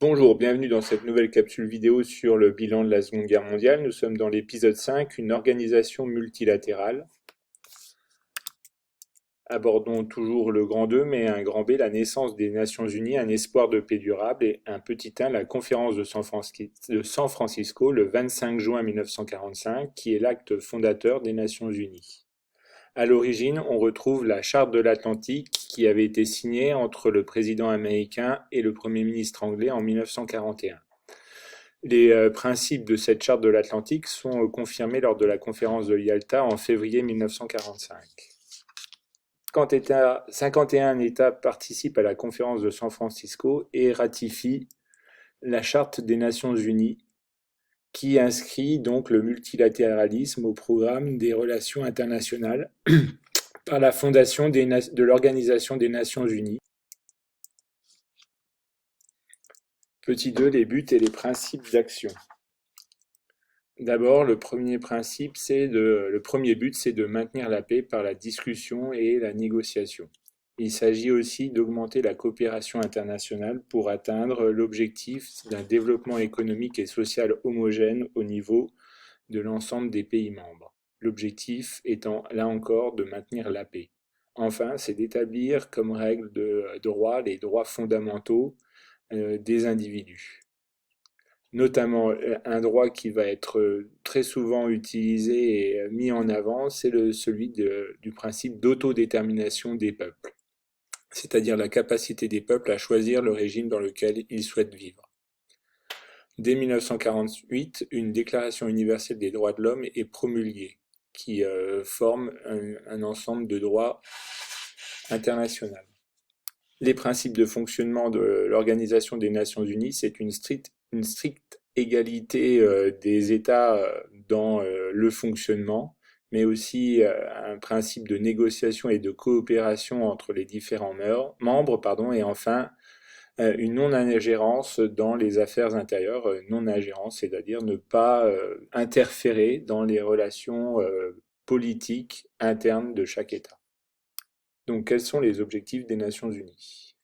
Bonjour, bienvenue dans cette nouvelle capsule vidéo sur le bilan de la Seconde Guerre mondiale. Nous sommes dans l'épisode 5, une organisation multilatérale. Abordons toujours le grand 2, mais un grand B, la naissance des Nations Unies, un espoir de paix durable, et un petit 1, la conférence de San Francisco le 25 juin 1945, qui est l'acte fondateur des Nations Unies. À l'origine, on retrouve la Charte de l'Atlantique qui avait été signée entre le président américain et le Premier ministre anglais en 1941. Les principes de cette charte de l'Atlantique sont confirmés lors de la conférence de Yalta en février 1945. 51 États participent à la conférence de San Francisco et ratifient la Charte des Nations Unies qui inscrit donc le multilatéralisme au programme des relations internationales par la fondation de l'Organisation des Nations Unies. Petit 2, les buts et les principes d'action. D'abord, le premier but, c'est de maintenir la paix par la discussion et la négociation. Il s'agit aussi d'augmenter la coopération internationale pour atteindre l'objectif d'un développement économique et social homogène au niveau de l'ensemble des pays membres. L'objectif étant, là encore, de maintenir la paix. Enfin, c'est d'établir comme règle de droit les droits fondamentaux des individus. Notamment, un droit qui va être très souvent utilisé et mis en avant, c'est celui du principe d'autodétermination des peuples, c'est-à-dire la capacité des peuples à choisir le régime dans lequel ils souhaitent vivre. Dès 1948, une Déclaration universelle des droits de l'homme est promulguée, qui forme un ensemble de droits internationaux. Les principes de fonctionnement de l'Organisation des Nations Unies, c'est une stricte égalité des États dans le fonctionnement, mais aussi un principe de négociation et de coopération entre les différents membres, et enfin une non-ingérence dans les affaires intérieures, non-ingérence, c'est-à-dire ne pas interférer dans les relations politiques internes de chaque État. Donc, quels sont les objectifs des Nations Unies?